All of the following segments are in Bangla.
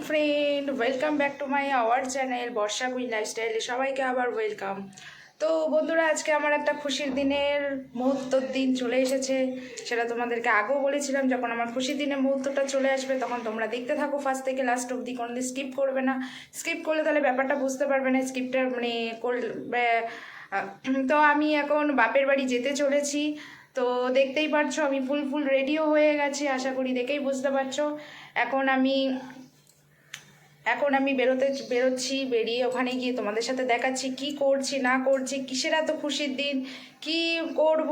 Friend, welcome back to my our channel Barsha queen লাইফস্টাইলে সবাইকে আবার ওয়েলকাম। তো বন্ধুরা, আজকে আমার একটা খুশির দিনের মুহূর্তর দিন চলে এসেছে। সেটা তোমাদেরকে আগেও বলেছিলাম, যখন আমার খুশির দিনের মুহূর্তটা চলে আসবে তখন তোমরা দেখতে থাকো ফার্স্ট থেকে লাস্ট অবধি, কোনোদিন স্কিপ করবে না। স্কিপ করলে তাহলে ব্যাপারটা বুঝতে পারবে না, স্কিপটা করলে। তো আমি এখন বাপের বাড়ি যেতে চলেছি। তো দেখতেই পারছো আমি ফুল রেডিও হয়ে গেছি, আশা করি দেখেই বুঝতে পারছো। এখন আমি বেরোচ্ছি, বেরিয়ে ওখানে গিয়ে তোমাদের সাথে দেখাচ্ছি কি করছি না করছি, কিসের এত খুশির দিন, কি করব,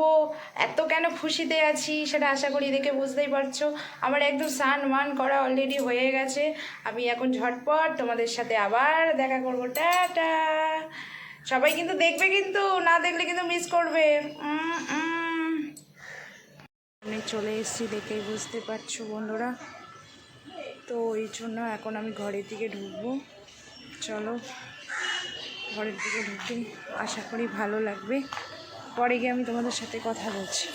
এত কেন খুশিতে আছি, সেটা আশা করি দেখে বুঝতেই পারছো। আমার একদম স্নান মান করা অলরেডি হয়ে গেছে। আমি এখন ঝটপট তোমাদের সাথে আবার দেখা করবো। টাটা। সবাই কিন্তু দেখবে, কিন্তু না দেখলে কিন্তু মিস করবে। আমি চলে এসেছি, দেখেই বুঝতে পারছো বন্ধুরা। তো এই জন্য এখন আমি ঘরের দিকে ঢুকবো। চলো ঘরের দিকে ঢুকে, আশা করি ভালো লাগবে। পরে গিয়ে আমি তোমাদের সাথে কথা বলছি।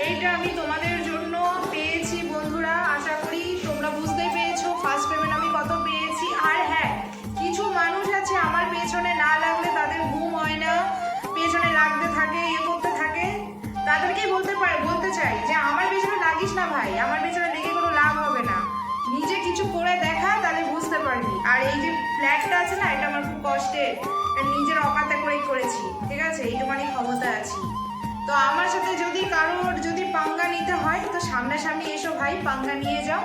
এইটা আমি তোমাদের জন্য পেয়েছি বন্ধুরা, আশা করি তোমরা বুঝতেই পেরেছো ফার্স্ট পেমেন্ট আমি কত পেয়েছি। আর হ্যাঁ, কিছু মানুষ আছে আমার পেছনে না লাগলে তাদের ঘুম হয় না, পেছনে লাগতে থাকে, করতে থাকে। তাদেরকেই বলতে চাই যে আমার পেছনে লাগিস না ভাই, আমার পেছনে লেগে কোনো লাভ হবে না। নিজে কিছু করে দেখা, তাহলে বুঝতে পারবি। আর এই যে ফ্ল্যাটটা আছে না, এটা আমার খুব কষ্টে নিজের অকাতে করেই করেছি, ঠিক আছে? এইটুখানি ক্ষমতা আছি। তো আমার সাথে যদি কারোর পাঙ্গা নিতে হয় তো সামনাসামনি এসো ভাই, পাঙ্গা নিয়ে যাও।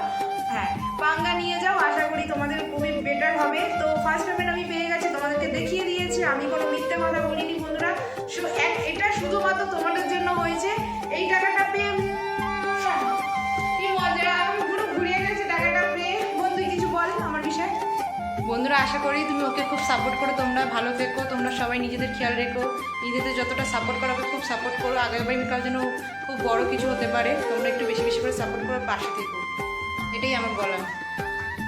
হ্যাঁ, পাঙ্গা নিয়ে যাও, আশা করি তোমাদের খুবই বেটার হবে। তো ফার্স্ট পেমেন্ট আমি পেয়ে গেছি, তোমাদেরকে দেখিয়ে দিয়েছি, আমি কোনো মিথ্যে কথা বলিনি বন্ধুরা। এটা শুধুমাত্র তোমাদের জন্য হয়েছে। এই টাকাটা পেয়ে কি মজা, আমি পুরো ঘুরিয়ে গেছি টাকাটা পেয়ে। বন্ধু কিছু বল আমার বিষয়ে। বন্ধুরা, আশা করি তুমি ওকে খুব সাপোর্ট করো, তোমরা ভালো থেকো, তোমরা সবাই নিজেদের খেয়াল রেখো, নিজেদের যতটা সাপোর্ট করা হবে খুব সাপোর্ট করো। আগামীকাল যেন খুব বড় কিছু হতে পারে, তোমরা একটু বেশি বেশি করে সাপোর্ট করো, পাশে থেকো, এটাই আমার বলা।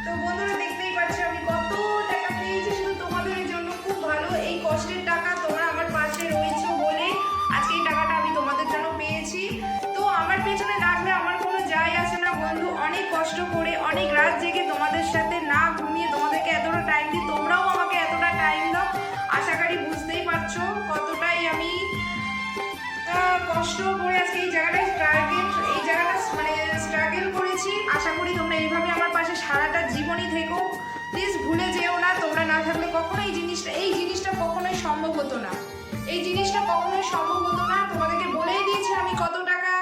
তো বন্ধুরা, দেখতেই পাচ্ছ আমি কত টাকা পেয়েছি শুধু তোমাদের জন্য। খুব ভালো, এই কষ্টের টাকা তোমরা আমার পাশে রয়েছো বলে আজকে এই টাকাটা আমি তোমাদের জন্য পেয়েছি। তো আমার পেছনে লাগলে আমার কোনো যায় আসে না বন্ধু। অনেক কষ্ট করে, অনেক রাত জেগে তোমাদের সাথে না ঘুমিয়ে তোমাদেরকে এতটা টাইম দিই, তোমরাও আমাকে এতটা টাইম দাও। আশা করি বুঝতেই পারছো কতটাই আমি কষ্ট করে আজকে এই জায়গাটায় স্ট্রাগল করেছি। আশা করি তোমরা এইভাবে আমার পাশে সারাটা জীবনই থেকো। প্লিজ ভুলে যেও না, তোমরা না থাকলে কখনো এই জিনিসটা কখনোই সম্ভব হতো না। এই জিনিসটা কখনোই সম্ভব হতো না। তোমাদেরকে বলেই দিয়েছি আমি কত টাকা,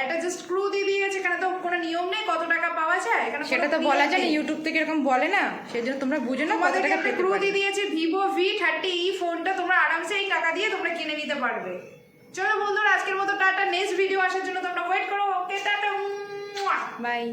একটা জাস্ট ক্লু দিয়ে দিয়েছে, এখানে তো কোনো নিয়ম নেই কত টাকা পাওয়া যায়, এখানে সেটা তো বলা যায় না, ইউটিউব থেকে এরকম বলে না, সেজন্য তোমরা বুঝো না কত টাকা পেতে পারো। ক্লু দিয়ে দিয়েছে ভিভো V30E ফোনটা তোমরা আরামসে এই দিয়ে তোমরা কিনে নিতে পারবে। চলো বন্ধুরা, আজকের মতো টাটা। নেক্সট ভিডিও আসার জন্য তোমরা ওয়েট করো। ওকে, টাটা। বাই।